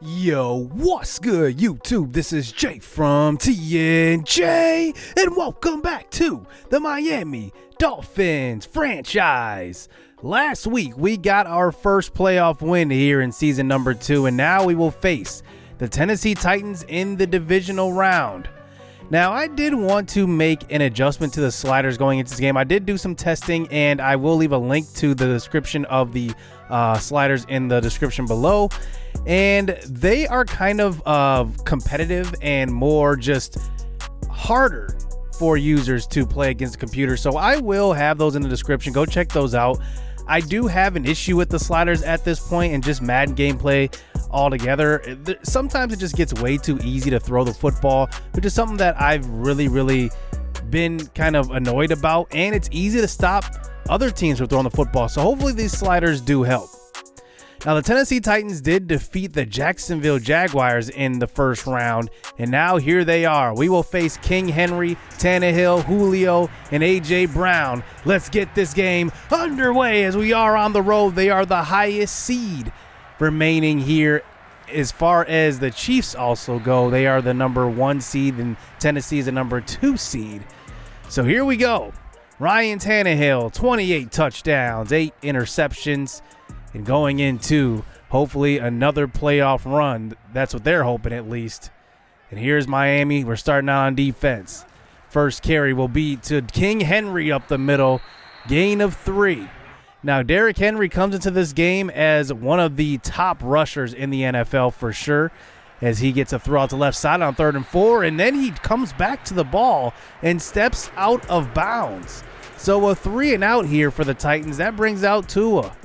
Yo, what's good, YouTube? This is Jay from TNJ, and welcome back to the Miami Dolphins franchise. Last week, we got our first playoff win here in season number 2, and now we will face the Tennessee Titans in the divisional round. Now, I did want to make an adjustment to the sliders going into this game. I did do some testing, and I will leave a link to the description of the sliders in the description below. And they are kind of competitive and more just harder for users to play against the computer. So I will have those in the description. Go check those out. I do have an issue with the sliders at this point and just Madden gameplay altogether. Sometimes it just gets way too easy to throw the football, which is something that I've really been kind of annoyed about. And it's easy to stop other teams from throwing the football. So hopefully these sliders do help. Now, the Tennessee Titans did defeat the Jacksonville Jaguars in the first round, and now here they are. We will face King Henry, Tannehill, Julio, and A.J. Brown. Let's get this game underway as we are on the road. They are the highest seed remaining here. As far as the Chiefs also go, they are the number 1 seed, and Tennessee is the number 2 seed. So here we go. Ryan Tannehill, 28 touchdowns, 8 interceptions. And going into, hopefully, another playoff run. That's what they're hoping, at least. And here's Miami. We're starting out on defense. First carry will be to King Henry up the middle. Gain of 3. Now, Derrick Henry comes into this game as one of the top rushers in the NFL for sure, as he gets a throw out to left side on 3rd and 4. And then he comes back to the ball and steps out of bounds. So a 3 and out here for the Titans. That brings out Tua.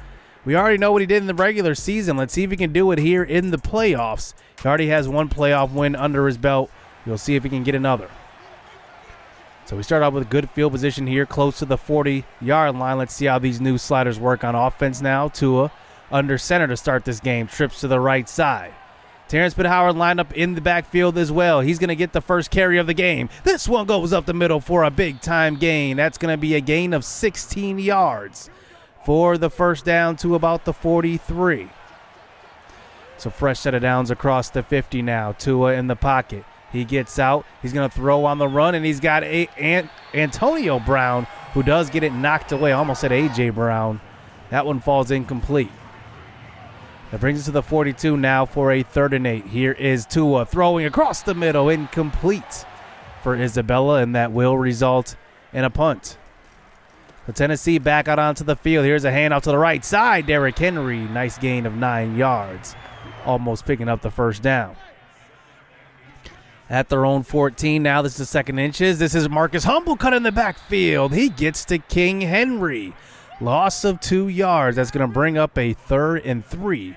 We already know what he did in the regular season. Let's see if he can do it here in the playoffs. He already has 1 playoff win under his belt. We'll see if he can get another. So we start out with a good field position here, close to the 40-yard line. Let's see how these new sliders work on offense now. Tua under center to start this game. Trips to the right side. Terrence Howard lined up in the backfield as well. He's going to get the first carry of the game. This one goes up the middle for a big-time gain. That's going to be a gain of 16 yards. For the first down to about the 43. So fresh set of downs across the 50 now. Tua in the pocket. He gets out. He's going to throw on the run, and he's got Antonio Brown, who does get it knocked away. I almost said A.J. Brown. That one falls incomplete. That brings us to the 42 now for a 3rd and 8. Here is Tua throwing across the middle. Incomplete for Isabella, and that will result in a punt. The Tennessee back out onto the field. Here's a handoff to the right side. Derrick Henry, nice gain of 9 yards. Almost picking up the first down. At their own 14 now. This is 2nd inches. This is Marcus Humble cut in the backfield. He gets to King Henry. Loss of 2 yards. That's going to bring up a 3rd and 3.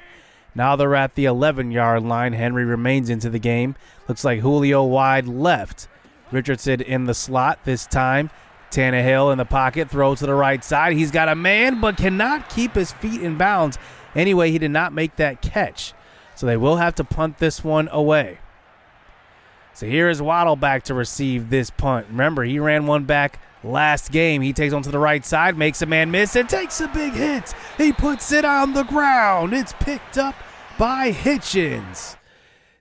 Now they're at the 11-yard line. Henry remains into the game. Looks like Julio wide left. Richardson in the slot this time. Tannehill in the pocket, throw to the right side. He's got a man, but cannot keep his feet in bounds. Anyway, he did not make that catch. So they will have to punt this one away. So here is Waddle back to receive this punt. Remember, he ran one back last game. He takes on to the right side, makes a man miss, and takes a big hit. He puts it on the ground. It's picked up by Hitchens.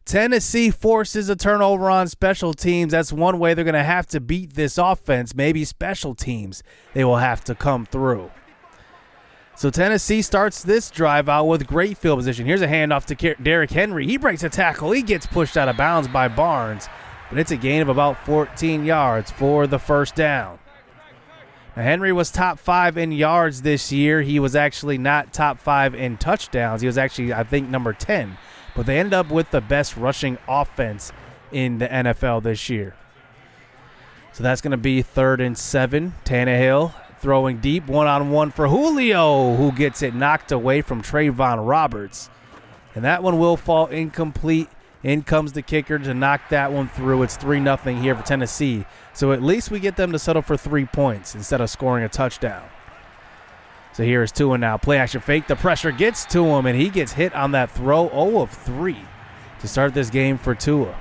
Tennessee forces a turnover on special teams. That's one way they're going to have to beat this offense. Maybe special teams they will have to come through. So Tennessee starts this drive out with great field position. Here's a handoff to Derrick Henry. He breaks a tackle. He gets pushed out of bounds by Barnes. But it's a gain of about 14 yards for the first down. Now, Henry was top 5 in yards this year. He was actually not top 5 in touchdowns. He was actually, I think, number 10. But they ended up with the best rushing offense in the NFL this year. So that's going to be 3rd and 7. Tannehill throwing deep, one-on-one for Julio, who gets it knocked away from Trayvon Roberts. And that one will fall incomplete. In comes the kicker to knock that one through. It's 3-0 here for Tennessee. So at least we get them to settle for 3 points instead of scoring a touchdown. So here is Tua now. Play action fake. The pressure gets to him, and he gets hit on that throw. 0 of 3 to start this game for Tua.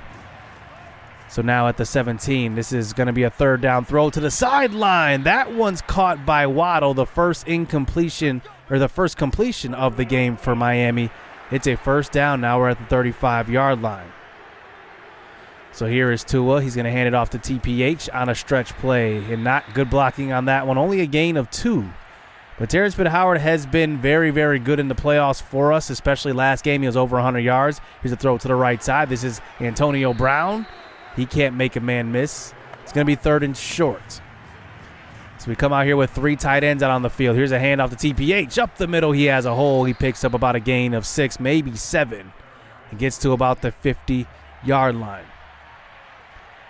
So now at the 17, this is going to be a 3rd down throw to the sideline. That one's caught by Waddle, the first incompletion, or the first completion of the game for Miami. It's a first down. Now we're at the 35-yard line. So here is Tua. He's going to hand it off to TPH on a stretch play, and not good blocking on that one. Only a gain of 2. But Terrence Howard has been very, very good in the playoffs for us, especially last game. He was over 100 yards. Here's a throw to the right side. This is Antonio Brown. He can't make a man miss. It's going to be 3rd and short. So we come out here with 3 tight ends out on the field. Here's a handoff to TPH. Up the middle, he has a hole. He picks up about a gain of 6, maybe 7. He gets to about the 50-yard line.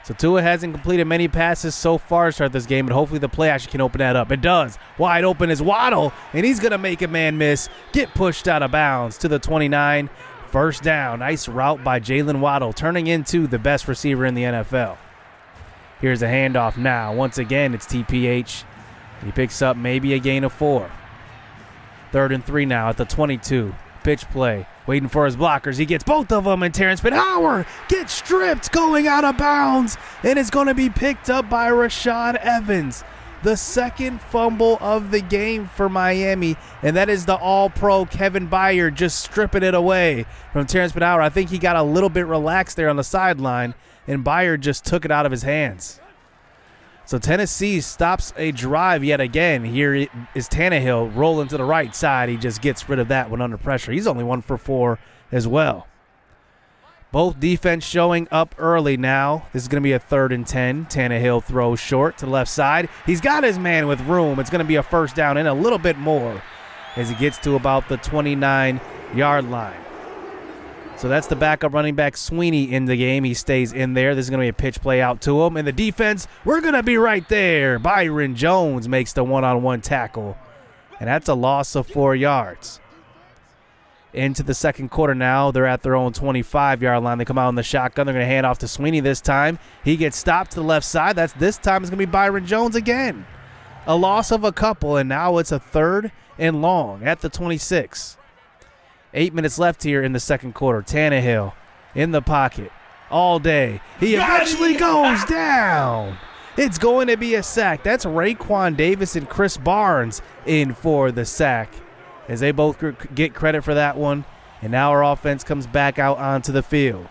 So Tua hasn't completed many passes so far to start this game, but hopefully the play action can open that up. It does. Wide open is Waddle, and he's going to make a man miss, get pushed out of bounds to the 29. First down. Nice route by Jalen Waddle, turning into the best receiver in the NFL. Here's a handoff now. Once again, it's TPH. He picks up maybe a gain of 4. 3rd and 3 now at the 22. Pitch play. Waiting for his blockers. He gets both of them, and Terrence Howard gets stripped going out of bounds, and it's going to be picked up by Rashaan Evans. The second fumble of the game for Miami, and that is the all-pro Kevin Byard just stripping it away from Terrence Howard. I think he got a little bit relaxed there on the sideline, and Byard just took it out of his hands. So Tennessee stops a drive yet again. Here is Tannehill rolling to the right side. He just gets rid of that when under pressure. He's only 1 for 4 as well. Both defense showing up early now. This is going to be a 3rd and 10. Tannehill throws short to the left side. He's got his man with room. It's going to be a first down and a little bit more as he gets to about the 29-yard line. So that's the backup running back Sweeney in the game. He stays in there. This is going to be a pitch play out to him. And the defense, we're going to be right there. Byron Jones makes the one-on-one tackle. And that's a loss of 4 yards. Into the second quarter now. They're at their own 25-yard line. They come out in the shotgun. They're going to hand off to Sweeney this time. He gets stopped to the left side. This time it's going to be Byron Jones again. A loss of a couple, and now it's a 3rd and long at the 26. 8 minutes left here in the second quarter. Tannehill in the pocket all day. He eventually goes down. It's going to be a sack. That's Raekwon Davis and Chris Barnes in for the sack, as they both get credit for that one. And now our offense comes back out onto the field.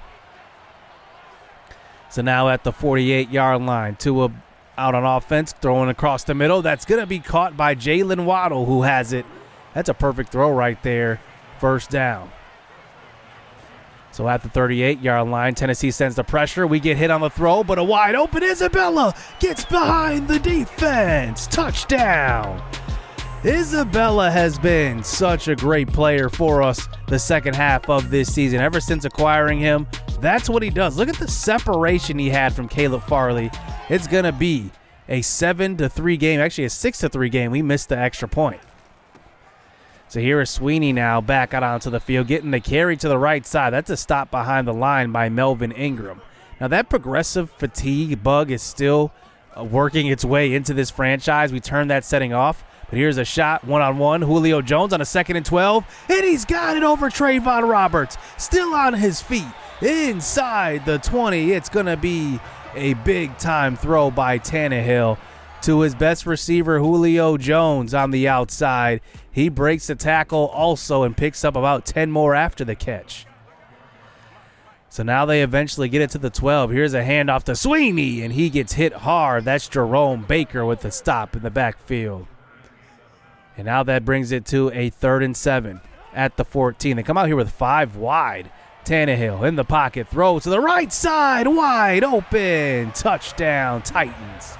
So now at the 48-yard line, Tua out on offense, throwing across the middle. That's going to be caught by Jalen Waddle, who has it. That's a perfect throw right there. First down. So at the 38-yard line, Tennessee sends the pressure. We get hit on the throw, but a wide open Isabella gets behind the defense. Touchdown. Isabella has been such a great player for us the second half of this season. Ever since acquiring him, that's what he does. Look at the separation he had from Caleb Farley. It's going to be a 7-3 game, actually a 6-3 game. We missed the extra point. So here is Sweeney now back out onto the field, getting the carry to the right side. That's a stop behind the line by Melvin Ingram. Now that progressive fatigue bug is still working its way into this franchise. We turned that setting off. But here's a shot, one-on-one. Julio Jones on a 2nd and 12. And he's got it over Trayvon Roberts. Still on his feet. Inside the 20. It's going to be a big-time throw by Tannehill to his best receiver, Julio Jones, on the outside. He breaks the tackle also and picks up about 10 more after the catch. So now they eventually get it to the 12. Here's a handoff to Sweeney, and he gets hit hard. That's Jerome Baker with the stop in the backfield. And now that brings it to a 3rd and 7 at the 14. They come out here with 5 wide. Tannehill in the pocket, throw to the right side, wide open. Touchdown, Titans.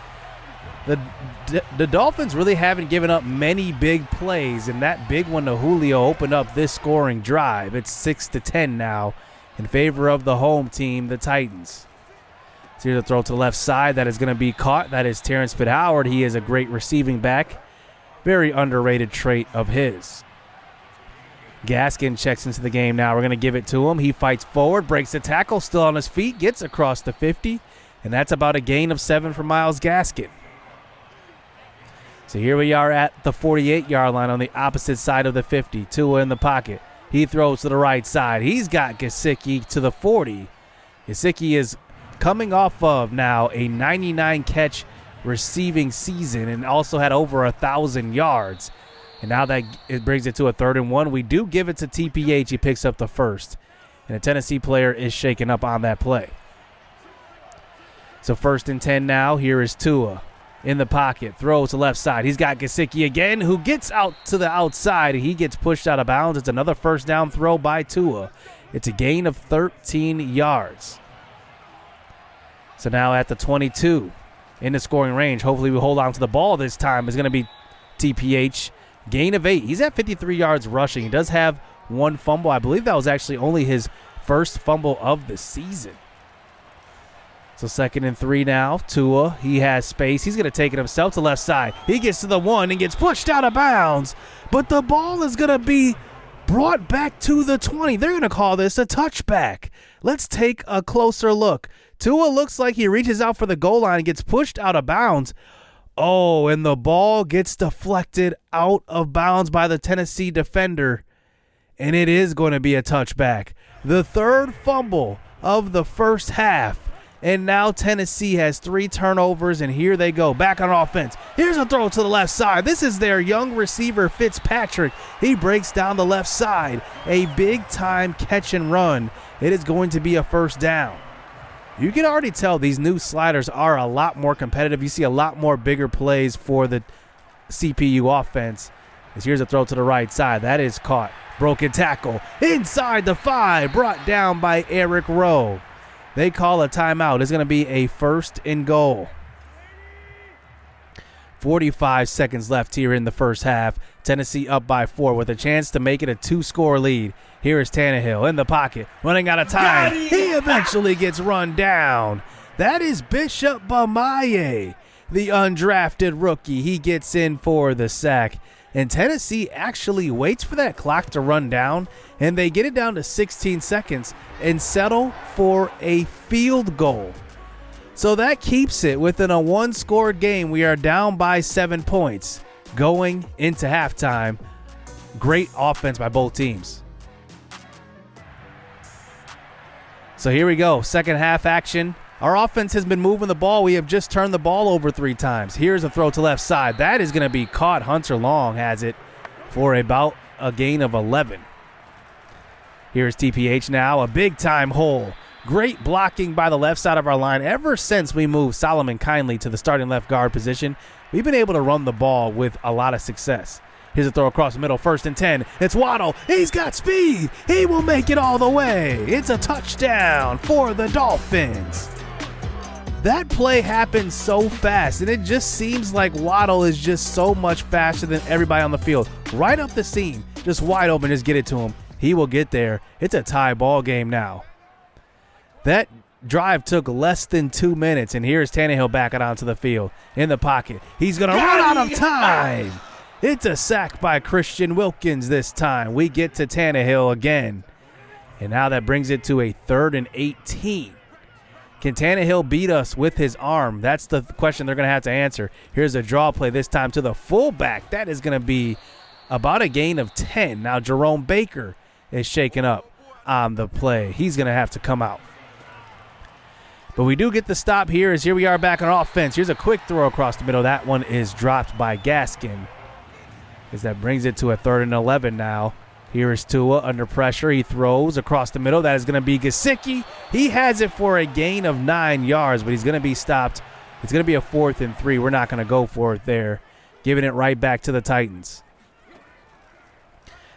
The Dolphins really haven't given up many big plays, and that big one to Julio opened up this scoring drive. It's 6-10 now in favor of the home team, the Titans. So here's a throw to the left side that is going to be caught. That is Terrence Howard. He is a great receiving back. Very underrated trait of his. Gaskin checks into the game now. We're going to give it to him. He fights forward, breaks the tackle, still on his feet, gets across the 50, and that's about a gain of 7 for Myles Gaskin. So here we are at the 48-yard line on the opposite side of the 50. Tua in the pocket. He throws to the right side. He's got Gesicki to the 40. Gesicki is coming off of now a 99-catch receiving season and also had over 1,000 yards. And now that it brings it to a 3rd and 1. We do give it to TPH. He picks up the first. And a Tennessee player is shaken up on that play. So 1st and 10 now. Here is Tua in the pocket. Throws to left side. He's got Gesicki again, who gets out to the outside. He gets pushed out of bounds. It's another first down throw by Tua. It's a gain of 13 yards. So now at the 22 in the scoring range. Hopefully we hold on to the ball this time. It's going to be TPH. Gain of 8. He's at 53 yards rushing. He does have 1 fumble. I believe that was actually only his first fumble of the season. So 2nd and 3 now. Tua, he has space. He's going to take it himself to left side. He gets to the 1 and gets pushed out of bounds. But the ball is going to be brought back to the 20. They're going to call this a touchback. Let's take a closer look. Tua looks like he reaches out for the goal line and gets pushed out of bounds. Oh, and the ball gets deflected out of bounds by the Tennessee defender, and it is going to be a touchback. The 3rd fumble of the first half, and now Tennessee has 3 turnovers, and here they go, back on offense. Here's a throw to the left side. This is their young receiver, Fitzpatrick. He breaks down the left side. A big-time catch and run. It is going to be a first down. You can already tell these new sliders are a lot more competitive. You see a lot more bigger plays for the CPU offense. As here's a throw to the right side. That is caught. Broken tackle. Inside the 5. Brought down by Eric Rowe. They call a timeout. It's going to be a 1st and goal. 45 seconds left here in the first half. Tennessee up by 4 with a chance to make it a 2-score lead. Here is Tannehill in the pocket, running out of time. He eventually gets run down. That is Bishop Bamaye, the undrafted rookie. He gets in for the sack. And Tennessee actually waits for that clock to run down, and they get it down to 16 seconds and settle for a field goal. So that keeps it within a 1-scored game. We are down by 7 points going into halftime. Great offense by both teams. So here we go, second half action. Our offense has been moving the ball. We have just turned the ball over 3 times. Here's a throw to left side. That is going to be caught. Hunter Long has it for about a gain of 11. Here's TPH now, a big-time hole. Great blocking by the left side of our line. Ever since we moved Solomon Kindly to the starting left guard position, we've been able to run the ball with a lot of success. Here's a throw across the middle, 1st and 10. It's Waddle. He's got speed. He will make it all the way. It's a touchdown for the Dolphins. That play happened so fast, and it just seems like Waddle is just so much faster than everybody on the field. Right up the seam, just wide open, just get it to him. He will get there. It's a tie ball game now. That drive took less than 2 minutes, and here's Tannehill backing onto the field in the pocket. He's going to run out of time. It's a sack by Christian Wilkins this time. We get to Tannehill again. And now that brings it to a 3rd and 18. Can Tannehill beat us with his arm? That's the question they're going to have to answer. Here's a draw play this time to the fullback. That is going to be about a gain of 10. Now Jerome Baker is shaken up on the play. He's going to have to come out. But we do get the stop here as here we are back on offense. Here's a quick throw across the middle. That one is dropped by Gaskin. As that brings it to a 3rd and 11 now. Here is Tua under pressure. He throws across the middle. That is going to be Gesicki. He has it for a gain of 9 yards, but he's going to be stopped. It's going to be a 4th and 3. We're not going to go for it there. Giving it right back to the Titans.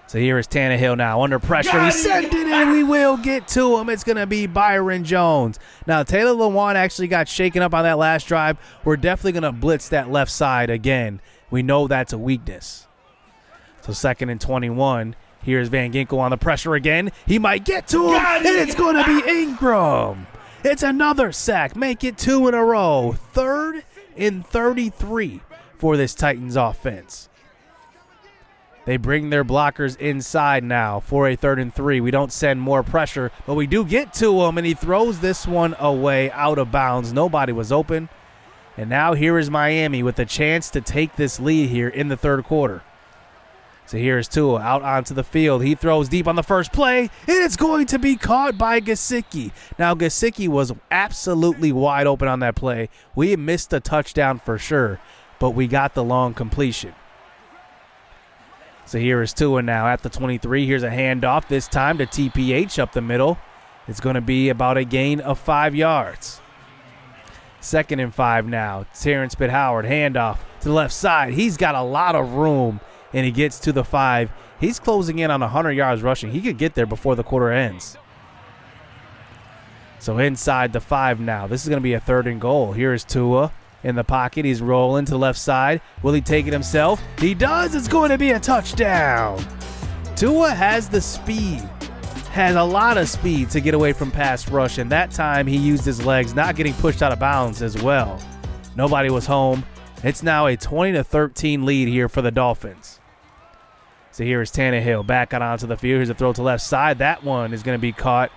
So here is Tannehill now under pressure. He sent it in. We will get to him. It's going to be Byron Jones. Now, Taylor Lewan actually got shaken up on that last drive. We're definitely going to blitz that left side again. We know that's a weakness. So 2nd and 21. Here's Van Ginkel on the pressure again. He might get to him, and it's going to be Ingram. It's another sack. Make it 2 in a row. 3rd and 33 for this Titans offense. They bring their blockers inside now for a 3rd and 3. We don't send more pressure, but we do get to him, and he throws this one away out of bounds. Nobody was open. And now here is Miami with a chance to take this lead here in the 3rd quarter. So here's Tua out onto the field. He throws deep on the first play, and it's going to be caught by Gesicki. Now, Gesicki was absolutely wide open on that play. We missed a touchdown for sure, but we got the long completion. So here is Tua now at the 23. Here's a handoff, this time to TPH up the middle. It's going to be about a gain of 5 yards. 2nd and 5 now. Terrence Pitt Howard, handoff to the left side. He's got a lot of room, and he gets to the 5. He's closing in on 100 yards rushing. He could get there before the quarter ends. So inside the 5 now. This is going to be a 3rd and goal. Here is Tua in the pocket. He's rolling to the left side. Will he take it himself? He does. It's going to be a touchdown. Tua has the speed. Has a lot of speed to get away from pass rush, and that time he used his legs, not getting pushed out of bounds as well. Nobody was home. It's now a 20-13 lead here for the Dolphins. So here is Tannehill back out onto the field. Here's a throw to left side. That one is going to be caught.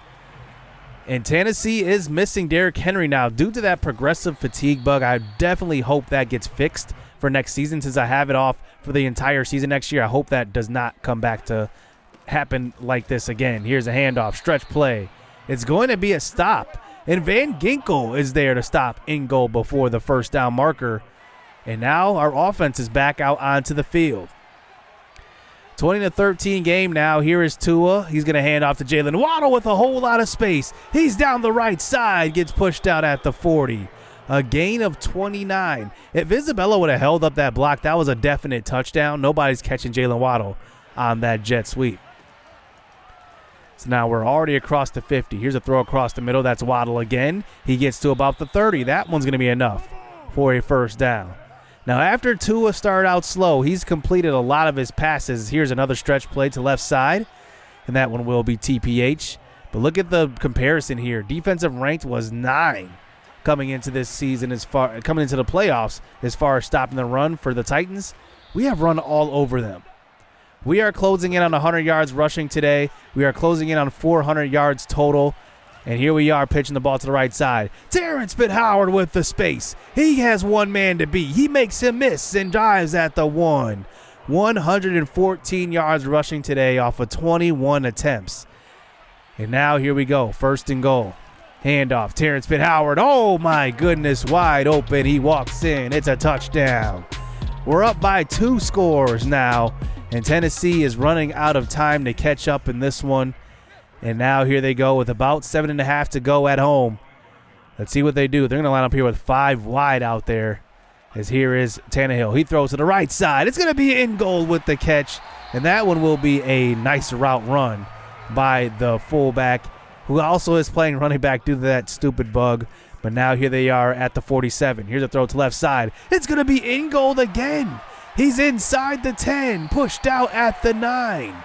And Tennessee is missing Derrick Henry now due to that progressive fatigue bug. I definitely hope that gets fixed for next season, since I have it off for the entire season next year. I hope that does not come back to happen like this again. Here's a handoff, stretch play. It's going to be a stop, and Van Ginkel is there to stop in goal before the first down marker. And now our offense is back out onto the field. 20-13 game now. Here is Tua. He's going to hand off to Jalen Waddle with a whole lot of space. He's down the right side, gets pushed out at the 40. A gain of 29. If Isabella would have held up that block, that was a definite touchdown. Nobody's catching Jalen Waddle on that jet sweep. So now we're already across the 50. Here's a throw across the middle. That's Waddle again. He gets to about the 30. That one's going to be enough for a first down. Now, after Tua started out slow, he's completed a lot of his passes. Here's another stretch play to left side, and that one will be TPH. But look at the comparison here. Defensive ranked was 9 coming into this season, coming into the playoffs as far as stopping the run for the Titans. We have run all over them. We are closing in on 100 yards rushing today. We are closing in on 400 yards total. And here we are pitching the ball to the right side. Terrence Pitt Howard with the space. He has one man to beat. He makes him miss and dives at the 1. 114 yards rushing today off of 21 attempts. And now here we go. 1st and goal. Handoff. Terrence Pitt Howard. Oh, my goodness. Wide open. He walks in. It's a touchdown. We're up by 2 scores now. And Tennessee is running out of time to catch up in this one. And now here they go with about 7.5 to go at home. Let's see what they do. They're going to line up here with 5 wide out there. As here is Tannehill. He throws to the right side. It's going to be in goal with the catch. And that one will be a nice route run by the fullback, who also is playing running back due to that stupid bug. But now here they are at the 47. Here's a throw to left side. It's going to be in goal again. He's inside the 10, pushed out at the 9.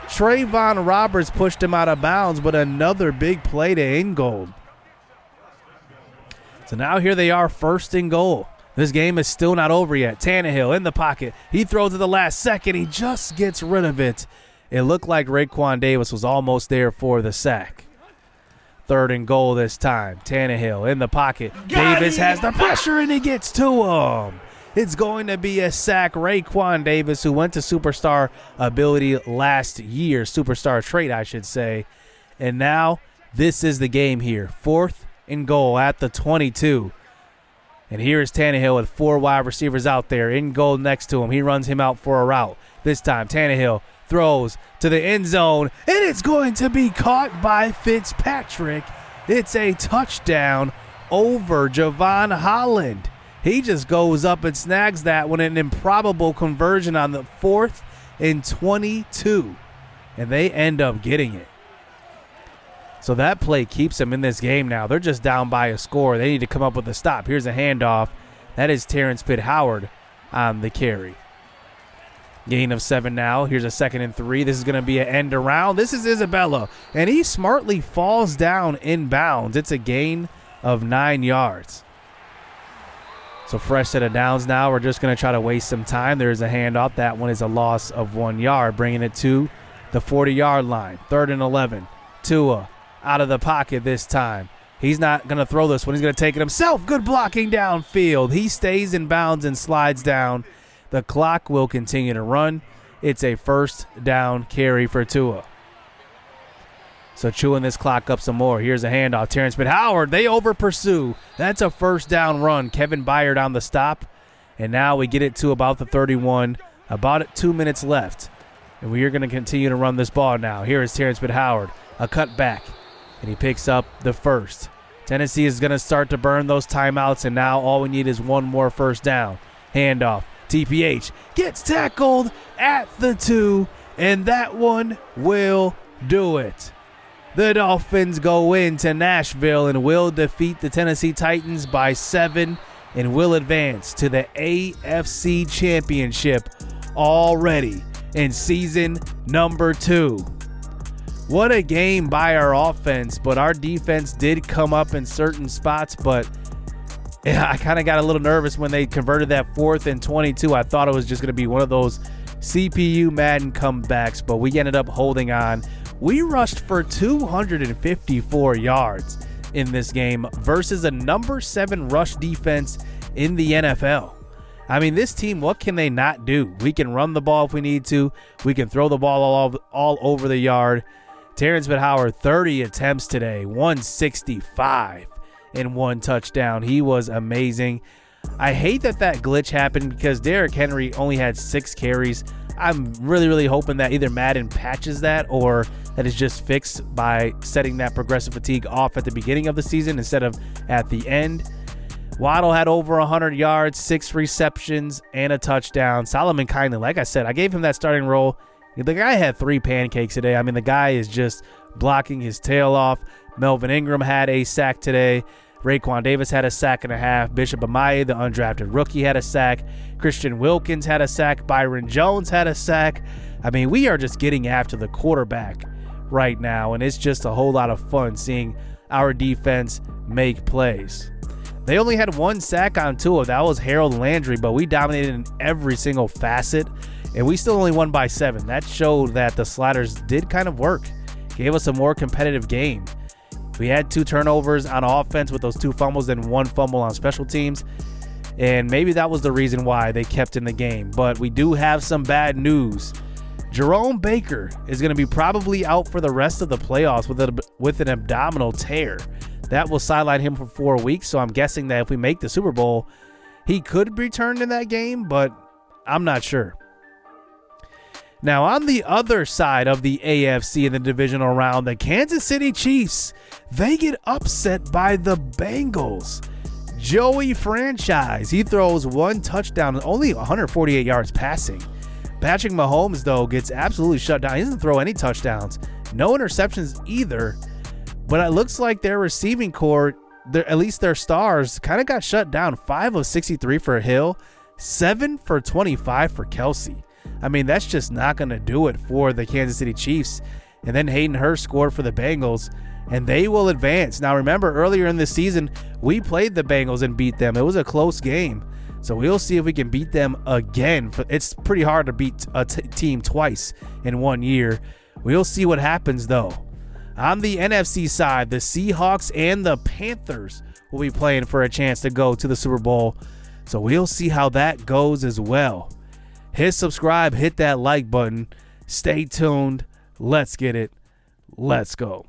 Trayvon Roberts pushed him out of bounds, but another big play to Ingold. So now here they are, 1st and goal. This game is still not over yet. Tannehill in the pocket. He throws at the last second. He just gets rid of it. It looked like Raekwon Davis was almost there for the sack. 3rd and goal this time. Tannehill in the pocket. Davis has the pressure, and he gets to him. It's going to be a sack. Raekwon Davis, who went to superstar ability last year, superstar trait, I should say. And now this is the game here. 4th and goal at the 22. And here is Tannehill with 4 wide receivers out there in goal next to him. He runs him out for a route. This time Tannehill throws to the end zone, and it's going to be caught by Fitzpatrick. It's a touchdown over Javon Holland. He just goes up and snags that one, an improbable conversion on the 4th and 22. And they end up getting it. So that play keeps them in this game now. They're just down by a score. They need to come up with a stop. Here's a handoff. That is Terrence Pitt Howard on the carry. Gain of 7 now. Here's a 2nd and 3. This is going to be an end around. This is Isabella. And he smartly falls down inbounds. It's a gain of 9 yards. So fresh set of downs now. We're just going to try to waste some time. There's a handoff. That one is a loss of 1 yard, bringing it to the 40-yard line. 3rd and 11. Tua out of the pocket this time. He's not going to throw this one. He's going to take it himself. Good blocking downfield. He stays in bounds and slides down. The clock will continue to run. It's a 1st down carry for Tua. So chewing this clock up some more. Here's a handoff. Terrence Pitt Howard, they over pursue. That's a 1st down run. Kevin Byard on the stop. And now we get it to about the 31. About 2 minutes left. And we are going to continue to run this ball now. Here is Terrence Howard, a cut back, and he picks up the first. Tennessee is going to start to burn those timeouts, and now all we need is one more first down. Handoff. TPH gets tackled at the 2, and that one will do it. The Dolphins go into Nashville and will defeat the Tennessee Titans by 7 and will advance to the AFC Championship already in season number 2. What a game by our offense, but our defense did come up in certain spots, but I kind of got a little nervous when they converted that 4th and 22. I thought it was just going to be one of those CPU Madden comebacks, but we ended up holding on. We rushed for 254 yards in this game versus a number 7 rush defense in the NFL. I mean, this team, what can they not do? We can run the ball if we need to. We can throw the ball all over the yard. Terrence Howard, 30 attempts today, 165 and 1 touchdown. He was amazing. I hate that glitch happened because Derrick Henry only had 6 carries. I'm really hoping that either Madden patches that or that is just fixed by setting that progressive fatigue off at the beginning of the season instead of at the end. Waddle had over 100 yards, 6 receptions, and a touchdown. Solomon Kindly, like I said, I gave him that starting role. The guy had 3 pancakes today. I mean, the guy is just blocking his tail off. Melvin Ingram had a sack today. Raekwon Davis had a sack and a half. Bishop Amaye, the undrafted rookie, had a sack. Christian Wilkins had a sack. Byron Jones had a sack. I mean, we are just getting after the quarterback right now, and it's just a whole lot of fun seeing our defense make plays. They only had 1 sack on Tua. That was Harold Landry, but we dominated in every single facet, and we still only won by 7. That showed that the sliders did kind of work. Gave us a more competitive game. We had 2 turnovers on offense with those 2 fumbles and 1 fumble on special teams, and maybe that was the reason why they kept in the game. But we do have some bad news. Jerome Baker is going to be probably out for the rest of the playoffs with an abdominal tear. That will sideline him for 4 weeks, so I'm guessing that if we make the Super Bowl, he could return in that game, but I'm not sure. Now, on the other side of the AFC in the divisional round, the Kansas City Chiefs, they get upset by the Bengals. Joey Franchise, he throws 1 touchdown and only 148 yards passing. Patrick Mahomes, though, gets absolutely shut down. He doesn't throw any touchdowns. No interceptions either. But it looks like their receiving core, at least their stars, kind of got shut down. 5 of 63 for Hill, 7 for 25 for Kelsey. I mean, that's just not going to do it for the Kansas City Chiefs. And then Hayden Hurst scored for the Bengals, and they will advance. Now, remember, earlier in this season, we played the Bengals and beat them. It was a close game. So we'll see if we can beat them again. It's pretty hard to beat a team twice in 1 year. We'll see what happens, though. On the NFC side, the Seahawks and the Panthers will be playing for a chance to go to the Super Bowl. So we'll see how that goes as well. Hit subscribe, hit that like button. Stay tuned. Let's get it. Let's go.